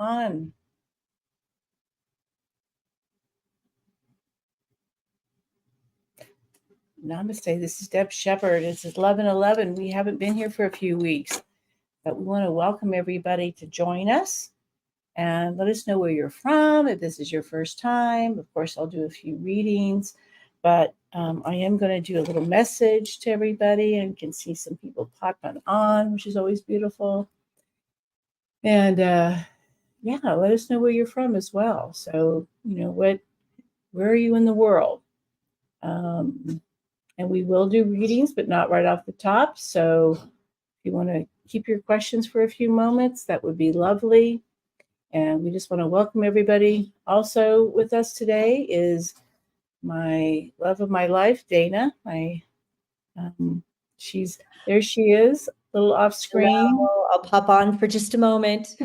on. Namaste. This is Deb Shepherd. It's 11:11. We haven't been here for a few weeks, but we want to welcome everybody to join us and let us know where you're from. If this is your first time, of course, I'll do a few readings, but I am going to do a little message to everybody, and you can see some people popping on, which is always beautiful. And yeah, let us know where you're from as well. So, where are you in the world? And we will do readings, but not right off the top. So if you want to keep your questions for a few moments, that would be lovely. And we just want to welcome everybody. Also with us today is my love of my life, Dana. There she is, a little off screen. Hello. I'll pop on for just a moment.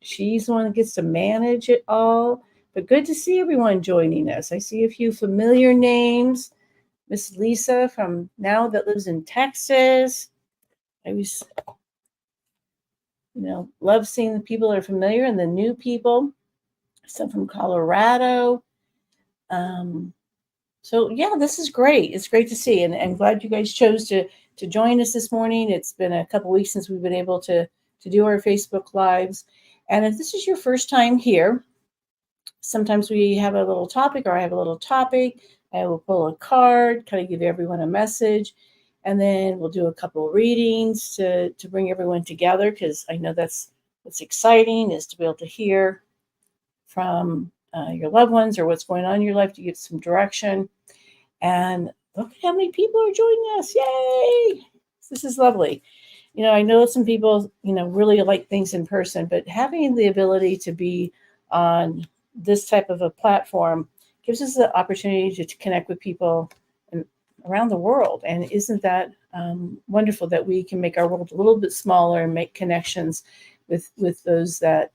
She's the one that gets to manage it all. But good to see everyone joining us. I see a few familiar names. Miss Lisa from now that lives in Texas. I always, love seeing the people that are familiar and the new people. Some from Colorado. So yeah, this is great. It's great to see, and glad you guys chose to join us this morning. It's been a couple weeks since we've been able to do our Facebook Lives. And if this is your first time here, sometimes we have a little topic, or I have a little topic. I will pull a card, kind of give everyone a message, and then we'll do a couple of readings to bring everyone together, because I know that's what's exciting, is to be able to hear from your loved ones or what's going on in your life, to get some direction. And look at how many people are joining us. Yay! This is lovely. I know some people, really like things in person, but having the ability to be on this type of a platform gives us the opportunity to connect with people around the world. And isn't that wonderful that we can make our world a little bit smaller and make connections with those that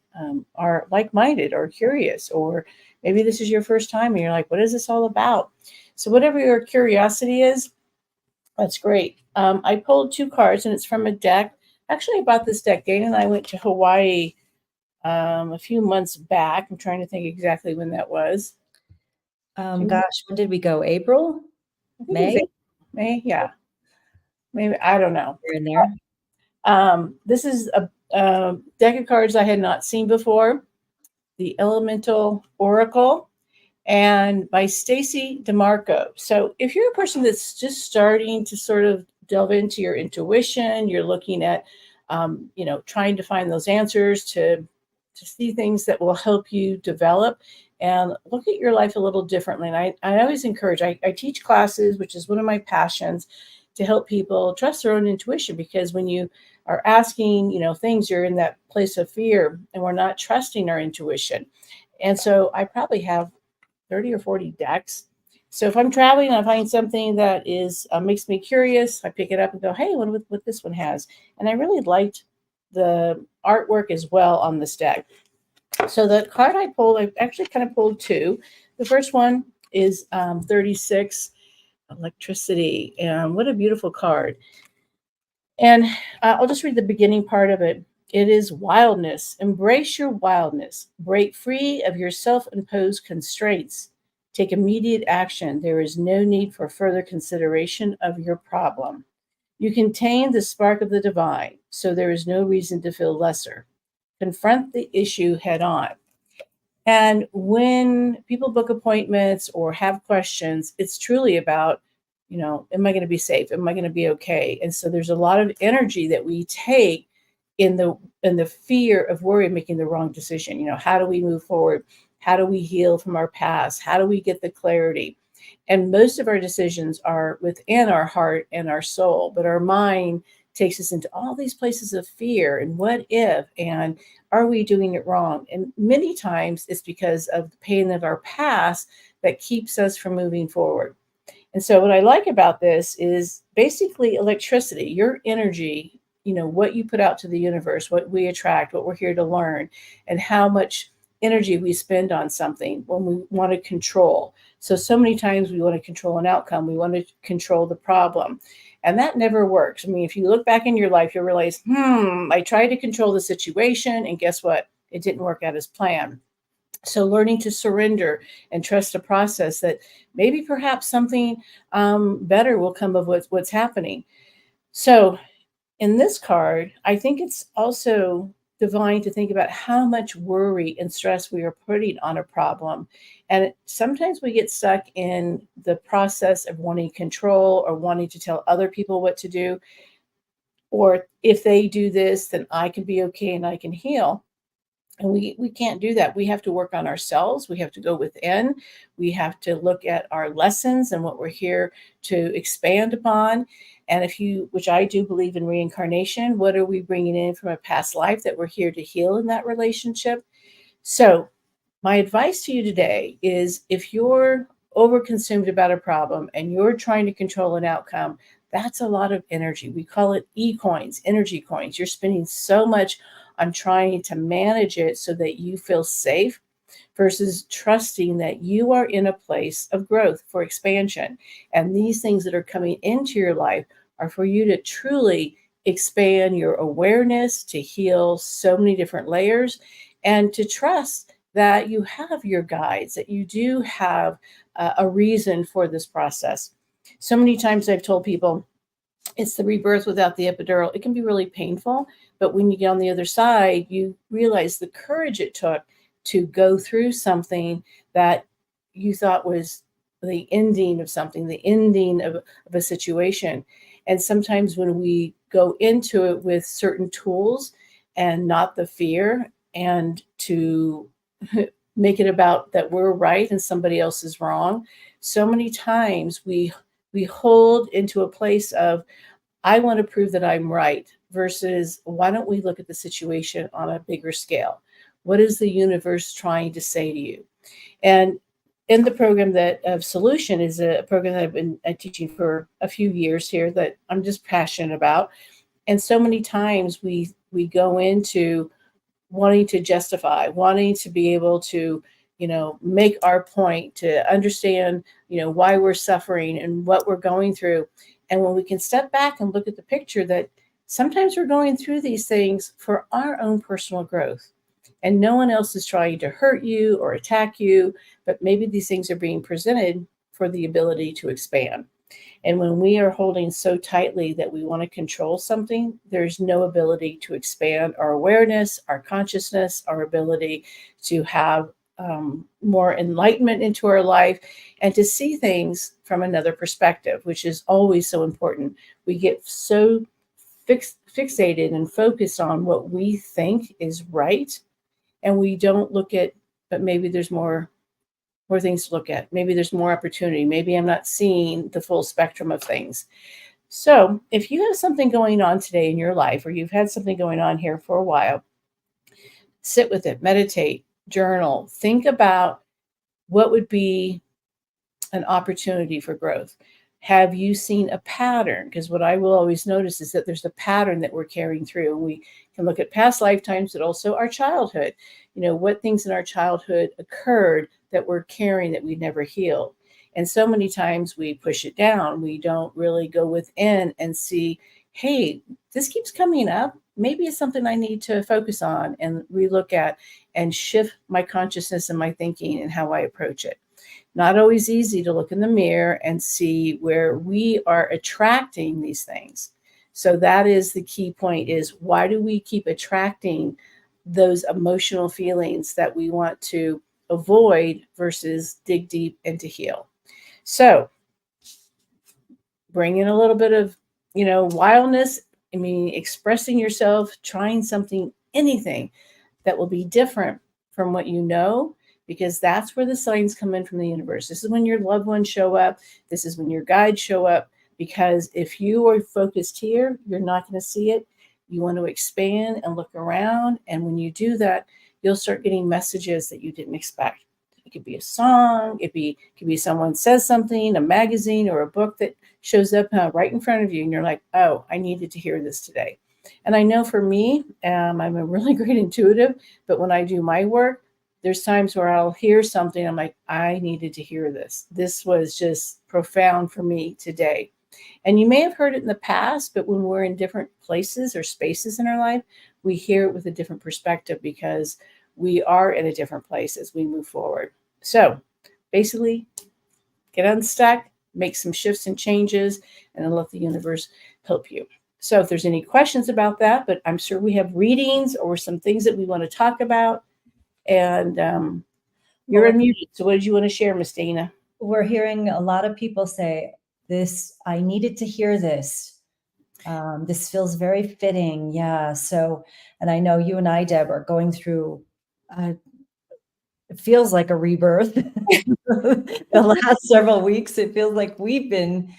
are like-minded or curious, or maybe this is your first time and you're like, what is this all about? So whatever your curiosity is, that's great. I pulled 2 cards, and it's from a deck. Actually, I bought this deck. Dana and I went to Hawaii a few months back. I'm trying to think exactly when that was. When did we go? April? May? May, yeah. Maybe, I don't know. You're in there. This is a deck of cards I had not seen before. The Elemental Oracle, and by Stacy DeMarco. So if you're a person that's just starting to sort of delve into your intuition, you're looking at, trying to find those answers to see things that will help you develop and look at your life a little differently. And I always encourage, I teach classes, which is one of my passions, to help people trust their own intuition, because when you are asking, things, you're in that place of fear, and we're not trusting our intuition. And so I probably have 30 or 40 decks. So if I'm traveling and I find something that is makes me curious, I pick it up and go, hey, I wonder what this one has. And I really liked the artwork as well on this deck. So the card I pulled, I actually kind of pulled 2. The first one is 36, Electricity. And what a beautiful card. And I'll just read the beginning part of it. It is wildness. Embrace your wildness. Break free of your self-imposed constraints. Take immediate action. There is no need for further consideration of your problem. You contain the spark of the divine, so there is no reason to feel lesser. Confront the issue head on. And when people book appointments or have questions, it's truly about, am I going to be safe? Am I going to be okay? And so there's a lot of energy that we take in the fear of worry of making the wrong decision. How do we move forward? How do we heal from our past? How do we get the clarity? And most of our decisions are within our heart and our soul, but our mind takes us into all these places of fear and what if, and are we doing it wrong? And many times it's because of the pain of our past that keeps us from moving forward. And so what I like about this is basically electricity, your energy, what you put out to the universe, what we attract, what we're here to learn, and how much energy we spend on something when we want to control. So many times we want to control an outcome. We want to control the problem. And that never works. I mean, if you look back in your life, you'll realize, I tried to control the situation, and guess what? it didn't work out as planned. So learning to surrender and trust the process that maybe perhaps something better will come of what's happening. So in this card, I think it's also divine to think about how much worry and stress we are putting on a problem. And sometimes we get stuck in the process of wanting control or wanting to tell other people what to do. Or if they do this, then I can be okay and I can heal. And we can't do that. We have to work on ourselves. We have to go within. We have to look at our lessons and what we're here to expand upon. And which I do believe in reincarnation, what are we bringing in from a past life that we're here to heal in that relationship? So my advice to you today is if you're overconsumed about a problem and you're trying to control an outcome, that's a lot of energy. We call it e-coins, energy coins. You're spending so much on trying to manage it so that you feel safe versus trusting that you are in a place of growth for expansion. And these things that are coming into your life are for you to truly expand your awareness, to heal so many different layers, and to trust that you have your guides, that you do have a reason for this process. So many times I've told people, it's the rebirth without the epidural. It can be really painful, but when you get on the other side, you realize the courage it took to go through something that you thought was the ending of something, the ending of a situation. And sometimes when we go into it with certain tools and not the fear, and to make it about that we're right and somebody else is wrong, so many times we hold into a place of, I want to prove that I'm right, versus why don't we look at the situation on a bigger scale? What is the universe trying to say to you? And in the program that of Solution is a program that I've been teaching for a few years here that I'm just passionate about. And so many times we go into wanting to justify, wanting to be able to, make our point, to understand, why we're suffering and what we're going through. And when we can step back and look at the picture that sometimes we're going through these things for our own personal growth. And no one else is trying to hurt you or attack you, but maybe these things are being presented for the ability to expand. And when we are holding so tightly that we want to control something, there's no ability to expand our awareness, our consciousness, our ability to have more enlightenment into our life and to see things from another perspective, which is always so important. We get so fixated and focused on what we think is right, and we don't look at, but maybe there's more things to look at. Maybe there's more opportunity. Maybe I'm not seeing the full spectrum of things. So if you have something going on today in your life, or you've had something going on here for a while, sit with it, meditate, journal, think about what would be an opportunity for growth. Have you seen a pattern? Because what I will always notice is that there's a pattern that we're carrying through. And we can look at past lifetimes, but also our childhood. What things in our childhood occurred that we're carrying that we never healed. And so many times we push it down. We don't really go within and see, hey, this keeps coming up. Maybe it's something I need to focus on and relook at and shift my consciousness and my thinking and how I approach it. Not always easy to look in the mirror and see where we are attracting these things. So that is the key point, is why do we keep attracting those emotional feelings that we want to avoid versus dig deep and to heal? So bring in a little bit of, wildness. I mean, expressing yourself, trying something, anything that will be different from what you know, because that's where the signs come in from the universe. This is when your loved ones show up. This is when your guides show up, because if you are focused here, you're not going to see it. You want to expand and look around. And when you do that, you'll start getting messages that you didn't expect. It could be a song. It could be someone says something, a magazine or a book that shows up right in front of you. And you're like, oh, I needed to hear this today. And I know for me, I'm a really great intuitive, but when I do my work, there's times where I'll hear something. I'm like, I needed to hear this. This was just profound for me today. And you may have heard it in the past, but when we're in different places or spaces in our life, we hear it with a different perspective, because we are in a different place as we move forward. So basically, get unstuck, make some shifts and changes, and then let the universe help you. So if there's any questions about that, but I'm sure we have readings or some things that we want to talk about. And you're unmuted. So what did you want to share, Miss Dana? We're hearing a lot of people say this, I needed to hear this. This feels very fitting. Yeah. So, and I know you and I, Deb, are going through, it feels like a rebirth. The last several weeks, it feels like we're in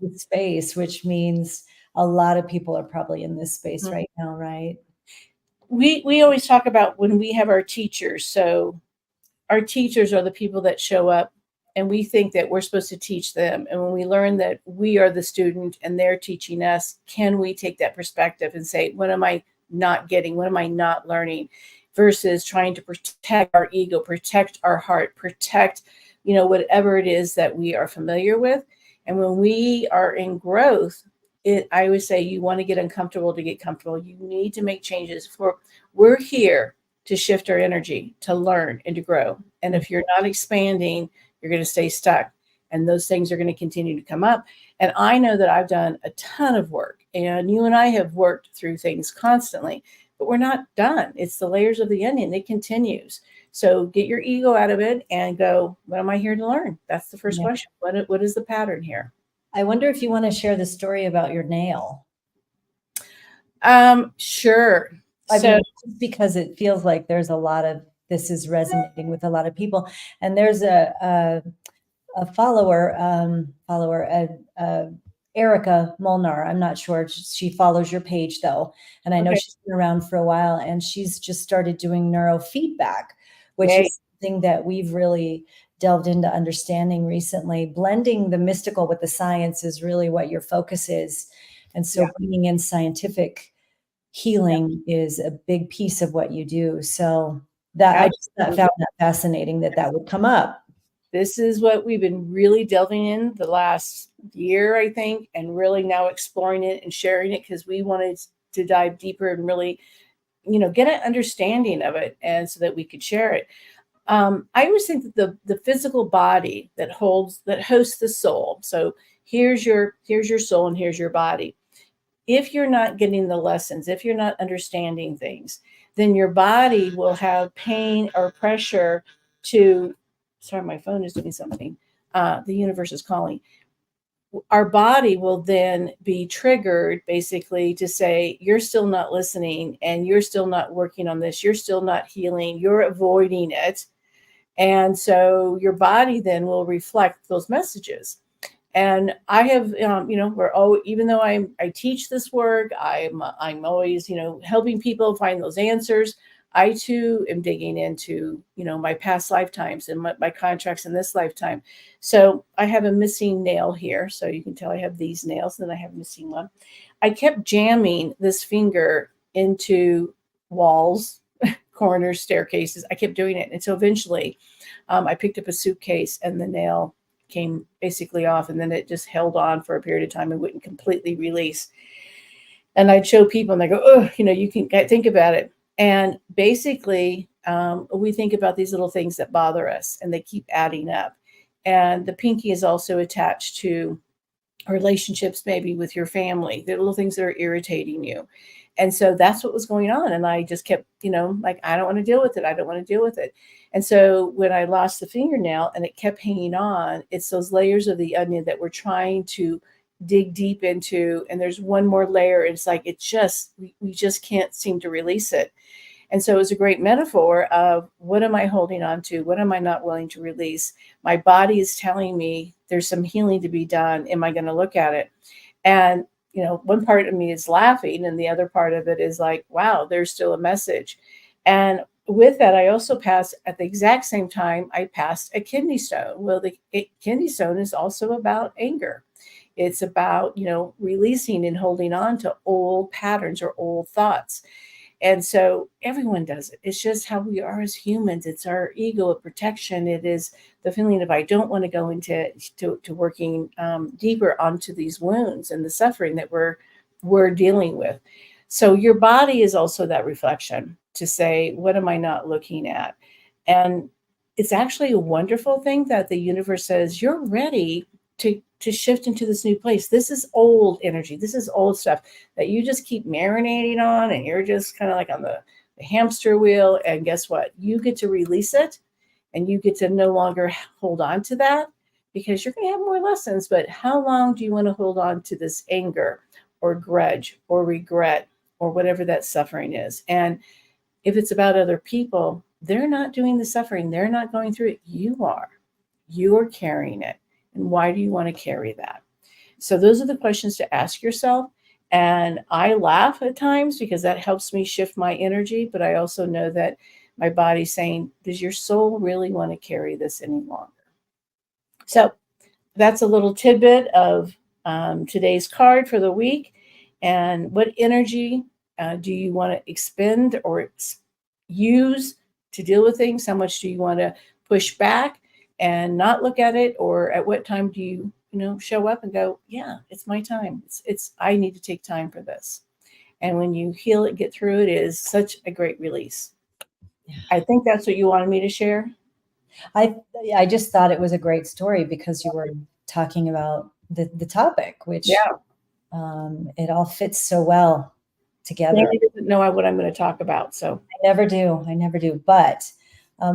this space, which means a lot of people are probably in this space right now, right? We always talk about when we have our teachers. So our teachers are the people that show up and we think that we're supposed to teach them. And when we learn that we are the student and they're teaching us, can we take that perspective and say, what am I not getting? What am I not learning? Versus trying to protect our ego, protect our heart, protect, whatever it is that we are familiar with. And when we are in growth, I always say you want to get uncomfortable to get comfortable. You need to make changes. We're here to shift our energy, to learn and to grow. And if you're not expanding, you're going to stay stuck. And those things are going to continue to come up. And I know that I've done a ton of work, and you and I have worked through things constantly, but we're not done. It's the layers of the onion. It continues. So get your ego out of it and go, what am I here to learn? That's the first question. What is the pattern here? I wonder if you want to share the story about your nail. Sure. I mean, just because it feels like there's a lot of, this is resonating with a lot of people. And there's a follower, Erica Molnar. I'm not sure. She follows your page though. And I know she's been around for a while, and she's just started doing neurofeedback, which is something that we've really delved into understanding recently. Blending the mystical with the science is really what your focus is. And so bringing in scientific healing is a big piece of what you do. So that I just found that fascinating that would come up. This is what we've been really delving in the last year, I think, and really now exploring it and sharing it because we wanted to dive deeper and really, get an understanding of it, and so that we could share it. I always think that the physical body that hosts the soul. So here's your soul and here's your body. If you're not getting the lessons, if you're not understanding things, then your body will have pain or pressure to. Sorry, my phone is doing something. The universe is calling. Our body will then be triggered basically to say, you're still not listening and you're still not working on this. You're still not healing. You're avoiding it. And so your body then will reflect those messages. And I have, even though I teach this work, I'm always, helping people find those answers. I too am digging into, my past lifetimes and my contracts in this lifetime. So I have a missing nail here. So you can tell I have these nails, and then I have a missing one. I kept jamming this finger into walls, corners, staircases. I kept doing it. And so eventually I picked up a suitcase and the nail came basically off, and then it just held on for a period of time and wouldn't completely release. And I'd show people and they go, oh, you can think about it. And basically, we think about these little things that bother us, and they keep adding up. And the pinky is also attached to relationships, maybe with your family, the little things that are irritating you. And so that's what was going on. And I just kept, I don't want to deal with it. I don't want to deal with it. And so when I lost the fingernail and it kept hanging on, it's those layers of the onion that we're trying to dig deep into. And there's one more layer. It's like, we just can't seem to release it. And so it was a great metaphor of, what am I holding on to? What am I not willing to release? My body is telling me there's some healing to be done. Am I going to look at it? And, one part of me is laughing, and the other part of it is like, wow, there's still a message. And with that, I also passed at the exact same time, I passed a kidney stone. Well, the kidney stone is also about anger. It's about, releasing and holding on to old patterns or old thoughts. And so everyone does it. It's just how we are as humans. It's our ego of protection. It is the feeling of, I don't want to go into working deeper onto these wounds and the suffering that we're dealing with. So your body is also that reflection to say, what am I not looking at? And it's actually a wonderful thing that the universe says, you're ready to shift into this new place. This is old energy. This is old stuff that you just keep marinating on, and you're just kind of like on the hamster wheel. And guess what? You get to release it, and you get to no longer hold on to that, because you're going to have more lessons. But how long do you want to hold on to this anger or grudge or regret or whatever that suffering is? And if it's about other people, they're not doing the suffering. They're not going through it. You are. You are carrying it. And why do you want to carry that? So those are the questions to ask yourself. And I laugh at times because that helps me shift my energy. But I also know that my body's saying, does your soul really want to carry this any longer? So that's a little tidbit of today's card for the week. And what energy do you want to expend or use to deal with things? How much do you want to push back and not look at it? Or at what time do you show up and go, yeah, it's my time. It's I need to take time for this. And when you heal it, get through it, is such a great release. I think that's what you wanted me to share. I just thought it was a great story because you were talking about the topic, which it all fits so well together. Maybe doesn't know what I'm going to talk about, so I never do. But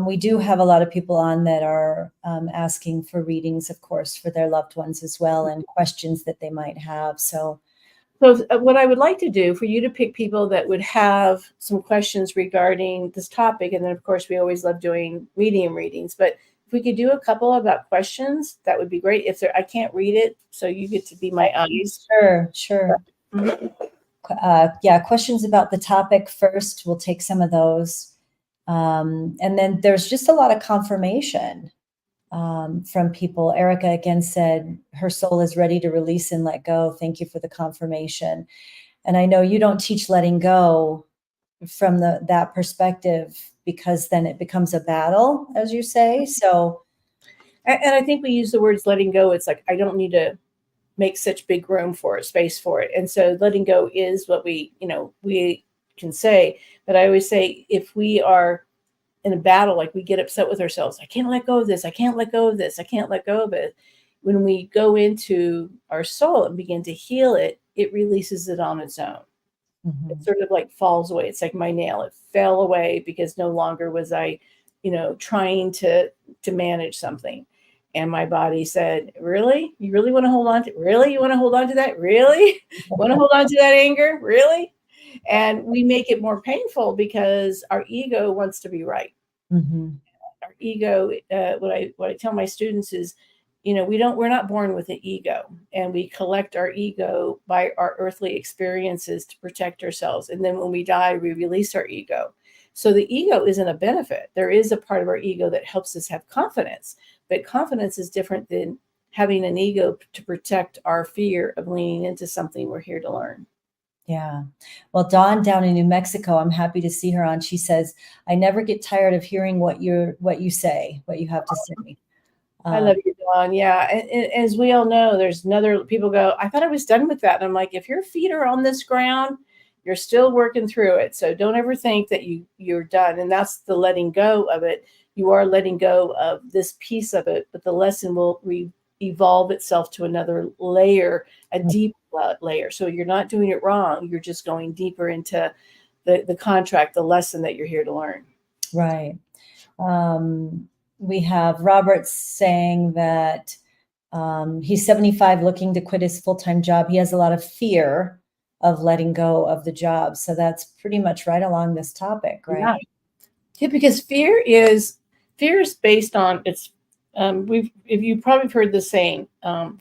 we do have a lot of people on that are asking for readings, of course, for their loved ones as well, and questions that they might have. So what I would like to do for you to pick people that would have some questions regarding this topic. And then, of course, we always love doing medium readings. But if we could do a couple about questions, that would be great. I can't read it, so you get to be my eyes. Sure. Mm-hmm. Questions about the topic first. We'll take some of those. And then there's just a lot of confirmation from people. Erica again said her soul is ready to release and let go. Thank you for the confirmation. And I know you don't teach letting go from that perspective, because then it becomes a battle, as you say. So, and I think we use the words letting go. It's like, I don't need to make such big room for it, space for it. And so letting go is what we can say. But I always say, if we are in a battle, like we get upset with ourselves, I can't let go of this. I can't let go of this. I can't let go of it. When we go into our soul and begin to heal it, it releases it on its own. Mm-hmm. It sort of like falls away. It's like my nail. It fell away because no longer was I, trying to manage something. And my body said, really? You really want to hold on to it? Really? You want to hold on to that? Really? Want to hold on to that anger? Really? And we make it more painful because our ego wants to be right. Mm-hmm. Our ego, what I tell my students is, we're not born with an ego, and we collect our ego by our earthly experiences to protect ourselves. And then when we die, we release our ego. So the ego isn't a benefit. There is a part of our ego that helps us have confidence, but confidence is different than having an ego to protect our fear of leaning into something we're here to learn. Yeah. Well, Dawn down in New Mexico, I'm happy to see her on. She says, I never get tired of hearing what you say, what you have to say. I love you, Dawn. Yeah. And as we all know, there's people go, I thought I was done with that. And I'm like, if your feet are on this ground, you're still working through it. So don't ever think that you're done. And that's the letting go of it. You are letting go of this piece of it, but the lesson will evolve itself to another layer, a deep layer. So you're not doing it wrong. You're just going deeper into the contract, the lesson that you're here to learn. Right. We have Robert saying that he's 75, looking to quit his full-time job. He has a lot of fear of letting go of the job. So that's pretty much right along this topic, right? Yeah, because fear is based on if you probably heard the saying,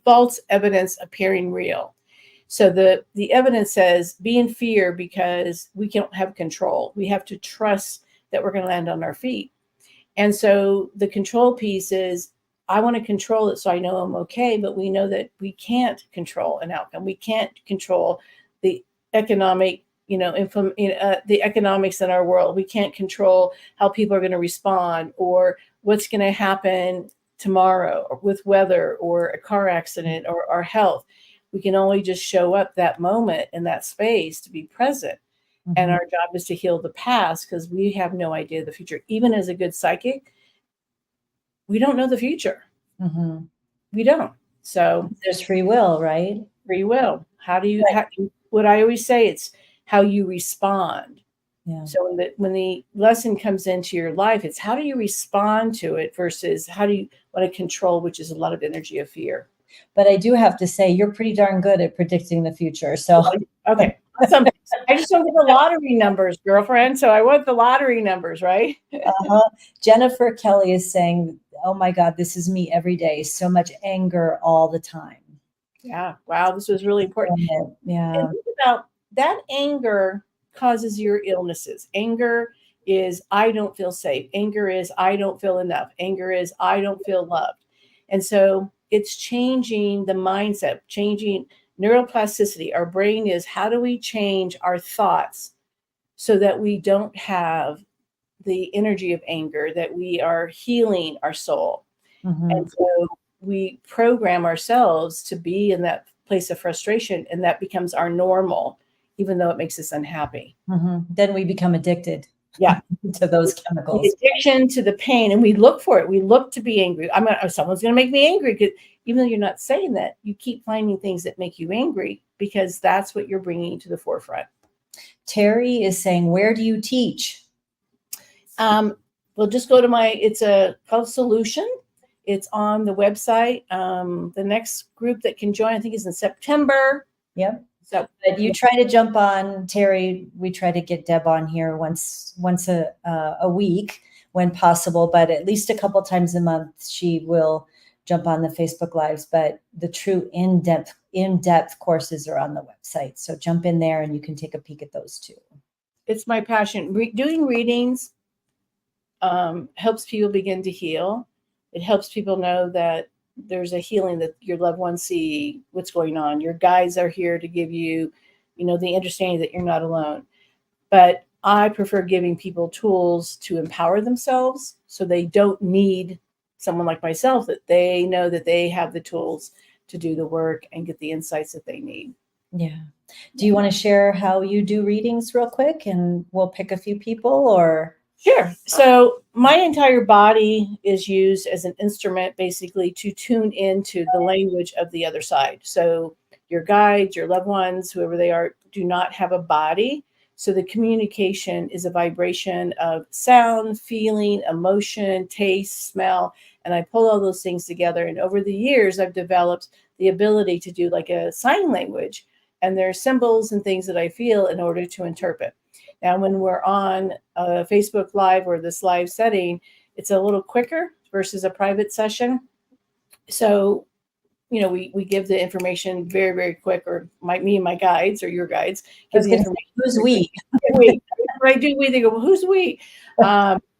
false evidence appearing real. So the evidence says be in fear because we don't have control. We have to trust that we're going to land on our feet. And so the control piece is, I want to control it so I know I'm okay, but we know that we can't control an outcome. We can't control the economic, the economics in our world. We can't control how people are going to respond or what's going to happen tomorrow or with weather or a car accident or our health. We can only just show up that moment in that space to be present. And our job is to heal the past because we have no idea the future. Even as a good psychic, we don't know the future. We don't. So there's free will, right? Free will. How do you, what I always say, it's how you respond. Yeah. So when the lesson comes into your life, it's how do you respond to it versus how do you want to control, which is a lot of energy of fear. But I do have to say, you're pretty darn good at predicting the future. So okay. Awesome. I just don't get the lottery numbers, girlfriend. So I want the lottery numbers, right? Jennifer Kelly is saying, oh my God, this is me every day. So much anger all the time. Yeah. Wow. This was really important. Yeah. And think about that anger causes your illnesses. Anger is I don't feel safe. Anger is I don't feel enough. Anger is I don't feel loved. And so it's changing the mindset, changing neuroplasticity. Our brain is how do we change our thoughts so that we don't have the energy of anger, that we are healing our soul. And so we program ourselves to be in that place of frustration, and that becomes our normal, even though it makes us unhappy. Then we become addicted. Yeah. To those chemicals. The addiction to the pain, and we look for it. We look to be angry. Someone's going to make me angry, because even though you're not saying that, you keep finding things that make you angry because that's what you're bringing to the forefront. Terry is saying, where do you teach? Well, just go to it's called Solution. It's on the website. The next group that can join, I think, is in September. Yep. So, but you try to jump on, Terry. We try to get Deb on here once a week when possible, but at least a couple times a month she will jump on the Facebook Lives. But the true in-depth courses are on the website. So jump in there and you can take a peek at those too. It's my passion. Doing readings helps people begin to heal. It helps people know that there's a healing, that your loved ones see what's going on. Your guides are here to give you, the understanding that you're not alone. But I prefer giving people tools to empower themselves so they don't need someone like myself, that they know that they have the tools to do the work and get the insights that they need. Yeah. Do you want to share how you do readings real quick, and we'll pick a few people? Or Sure. So my entire body is used as an instrument, basically, to tune into the language of the other side. So your guides, your loved ones, whoever they are, do not have a body. So the communication is a vibration of sound, feeling, emotion, taste, smell, and I pull all those things together. And over the years, I've developed the ability to do like a sign language, and there are symbols and things that I feel in order to interpret. Now, when we're on Facebook Live or this live setting, it's a little quicker versus a private session. So, we give the information very, very quick, or me and my guides or your guides give the information. Who's we? We. When I do we, they go, well, who's we?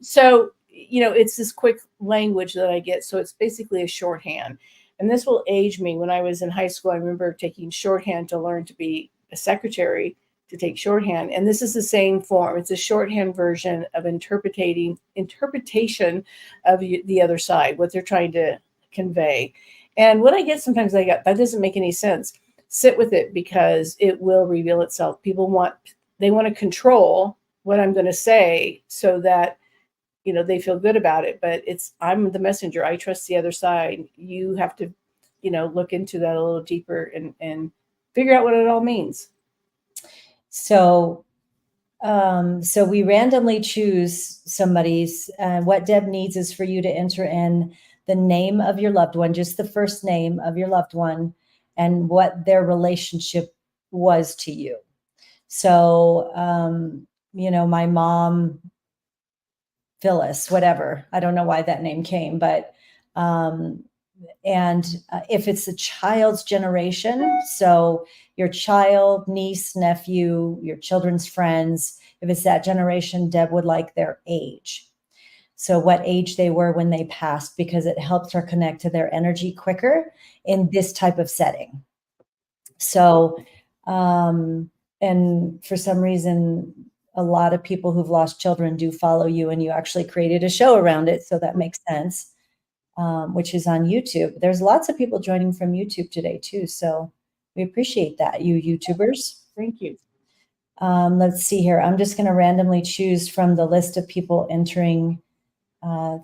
So, it's this quick language that I get. So it's basically a shorthand. And this will age me. When I was in high school, I remember taking shorthand to learn to be a secretary, to take shorthand. And this is the same form. It's a shorthand version of interpretation of the other side, what they're trying to convey. And what I get sometimes, that doesn't make any sense. Sit with it, because it will reveal itself. People want to control what I'm going to say so that, they feel good about it. But I'm the messenger. I trust the other side. You have to, look into that a little deeper and figure out what it all means. So we randomly choose somebody's. What Deb needs is for you to enter in the name of your loved one, just the first name of your loved one, and what their relationship was to you. So, my mom, Phyllis, whatever. I don't know why that name came, but if it's a child's generation, so your child, niece, nephew, your children's friends, if it's that generation, Deb would like their age. So what age they were when they passed, because it helps her connect to their energy quicker in this type of setting. So, and for some reason, a lot of people who've lost children do follow you, and you actually created a show around it. So that makes sense. Which is on YouTube. There's lots of people joining from YouTube today too. So we appreciate that, you YouTubers. Thank you. Let's see here. I'm just going to randomly choose from the list of people entering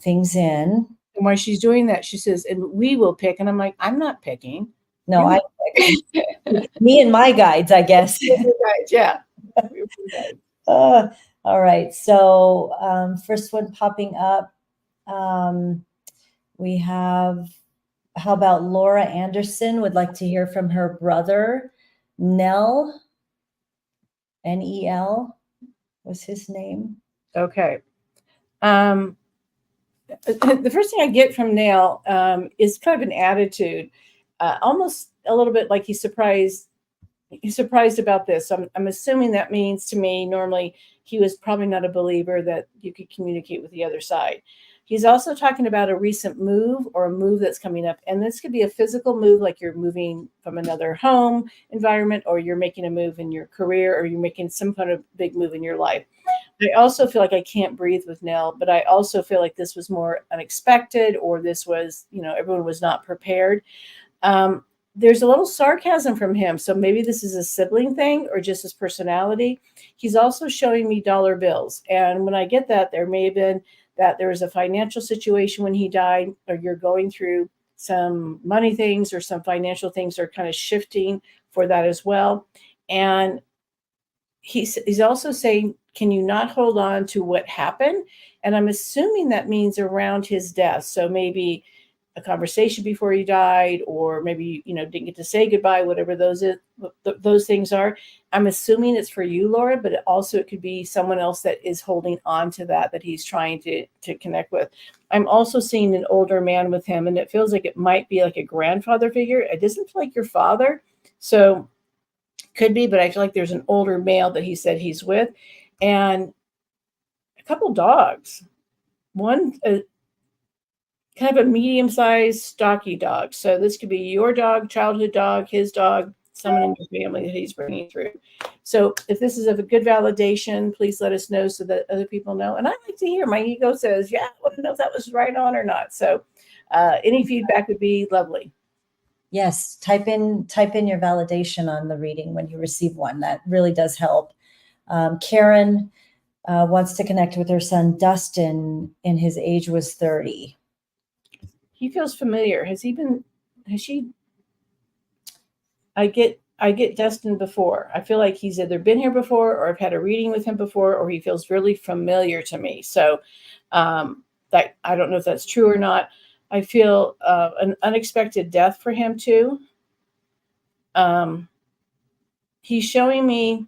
things in. And while she's doing that, she says, and we will pick. And I'm like, I'm not picking. No, I pick. Me and my guides, I guess. Yeah. All right. So first one popping up. We have, how about Laura Anderson would like to hear from her brother, Nell, Nel was his name. Okay. The first thing I get from Nell is kind of an attitude, almost a little bit like he's surprised about this. So I'm assuming that means to me, normally he was probably not a believer that you could communicate with the other side. He's also talking about a recent move or a move that's coming up. And this could be a physical move, like you're moving from another home environment, or you're making a move in your career, or you're making some kind of big move in your life. I also feel like I can't breathe with Nell, but I also feel like this was more unexpected, or this was, everyone was not prepared. There's a little sarcasm from him. So maybe this is a sibling thing or just his personality. He's also showing me dollar bills. And when I get that, there may have been that there was a financial situation when he died, or you're going through some money things, or some financial things are kind of shifting for that as well. And he's also saying, can you not hold on to what happened? And I'm assuming that means around his death. So maybe a conversation before he died, or maybe, didn't get to say goodbye, whatever those things are. I'm assuming it's for you, Laura, but it could be someone else that is holding on to that he's trying to connect with. I'm also seeing an older man with him, and it feels like it might be like a grandfather figure. It doesn't feel like your father. So could be, but I feel like there's an older male that he said he's with, and a couple dogs. One, kind of a medium-sized, stocky dog. So this could be your dog, childhood dog, his dog, someone in your family that he's bringing through. So if this is a good validation, please let us know so that other people know. And I like to hear. My ego says, yeah, I want to know if that was right on or not. So any feedback would be lovely. Yes, type in your validation on the reading when you receive one. That really does help. Karen wants to connect with her son, Dustin, and his age was 30. He feels familiar. Has she? I get Dustin before. I feel like he's either been here before, or I've had a reading with him before, or he feels really familiar to me. So that I don't know if that's true or not. I feel an unexpected death for him too. He's showing me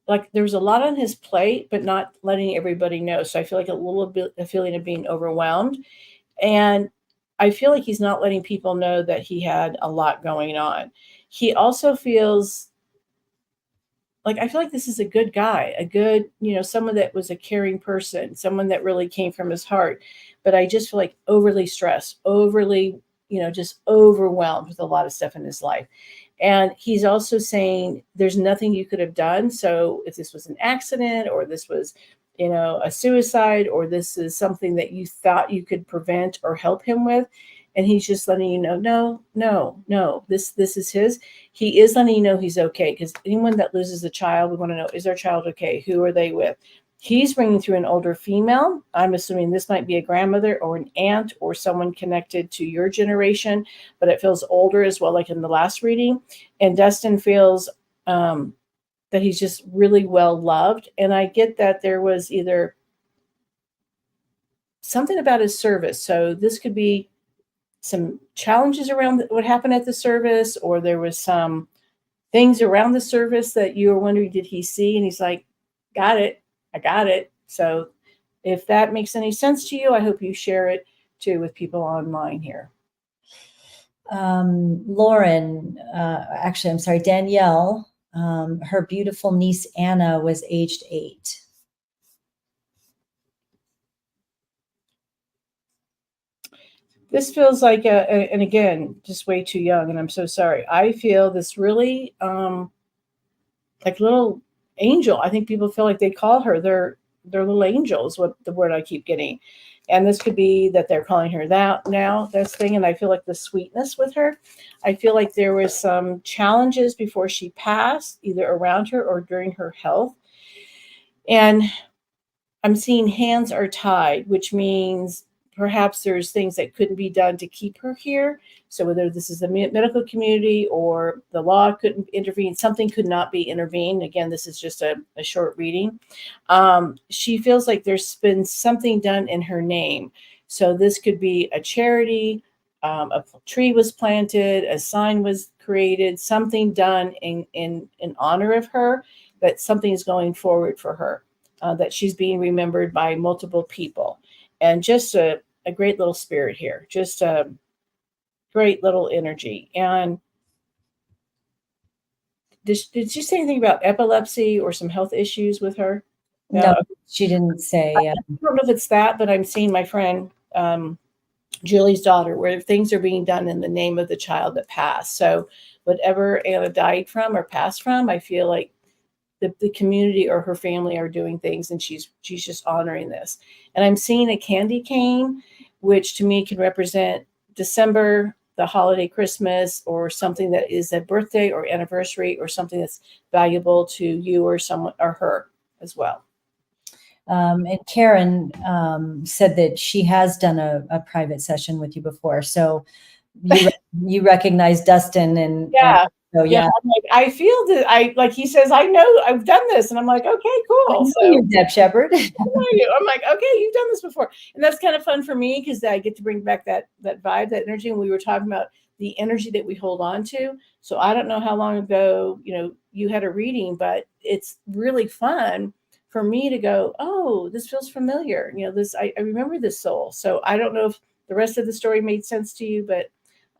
like there was a lot on his plate, but not letting everybody know. So I feel like a little bit a feeling of being overwhelmed. And I feel like he's not letting people know that he had a lot going on. He also feels like, I feel like this is a good guy, a good, someone that was a caring person, someone that really came from his heart. But I just feel like overly stressed, overly, just overwhelmed with a lot of stuff in his life. And he's also saying there's nothing you could have done. So if this was an accident, or this was, a suicide, or this is something that you thought you could prevent or help him with, and he's just letting you know, no, this is his. He is letting you know he's okay, because anyone that loses a child, we want to know, is their child okay? Who are they with? He's bringing through an older female. I'm assuming this might be a grandmother or an aunt or someone connected to your generation, but it feels older as well, like in the last reading. And Dustin feels that he's just really well loved. And I get that there was either something about his service. So this could be some challenges around what happened at the service, or there was some things around the service that you were wondering, did he see? And he's like, got it. I got it. So if that makes any sense to you, I hope you share it too with people online here. Lauren, actually, I'm sorry, Danielle, her beautiful niece, Anna, was aged 8. This feels like and again, just way too young, and I'm so sorry. I feel this really like little angel. I think people feel like they call her their little angel is what the word I keep getting. And this could be that they're calling her that now, this thing. And I feel like the sweetness with her. I feel like there was some challenges before she passed, either around her or during her health. And I'm seeing hands are tied, which means perhaps there's things that couldn't be done to keep her here. So whether this is the medical community or the law couldn't intervene, something could not be intervened. Again, this is just a short reading. She feels like there's been something done in her name. So this could be a charity, a tree was planted, a sign was created, something done in honor of her, that something is going forward for her. That she's being remembered by multiple people, and just a great little spirit here, just a great little energy. And did she say anything about epilepsy or some health issues with her? No, she didn't say. I don't know if it's that, but I'm seeing my friend Julie's daughter, where things are being done in the name of the child that passed. So whatever Anna died from or passed from, I feel like the community or her family are doing things, and she's just honoring this. And I'm seeing a candy cane, which to me can represent December, the holiday, Christmas, or something that is a birthday or anniversary or something that's valuable to you or someone or her as well. And Karen said that she has done a private session with you before. So you recognize Dustin and yeah. So yeah, I'm like, I feel that like he says, I know I've done this, and I'm like, okay, cool. So you're Deb Shepherd. I'm like, okay, you've done this before, and that's kind of fun for me because I get to bring back that vibe, that energy. And we were talking about the energy that we hold on to. So I don't know how long ago you had a reading, but it's really fun for me to go, oh, this feels familiar. This I remember this soul. So I don't know if the rest of the story made sense to you, but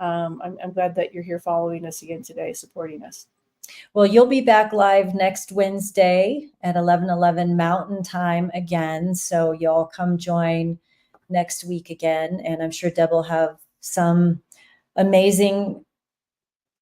I'm glad that you're here following us again today, supporting us. Well, you'll be back live next Wednesday at 11:11 Mountain Time again. So y'all come join next week again. And I'm sure Deb will have some amazing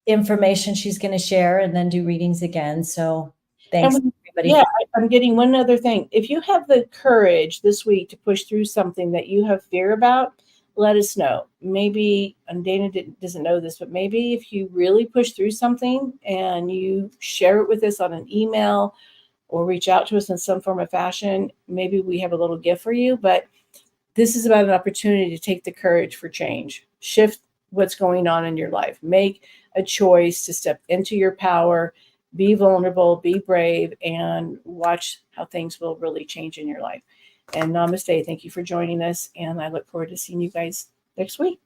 information she's going to share and then do readings again. So thanks, everybody. Yeah, I'm getting one other thing. If you have the courage this week to push through something that you have fear about, let us know. Maybe, and Dana doesn't know this, but maybe if you really push through something and you share it with us on an email or reach out to us in some form of fashion, maybe we have a little gift for you. But this is about an opportunity to take the courage for change, shift what's going on in your life, make a choice to step into your power, be vulnerable, be brave, and watch how things will really change in your life. And namaste. Thank you for joining us. And I look forward to seeing you guys next week.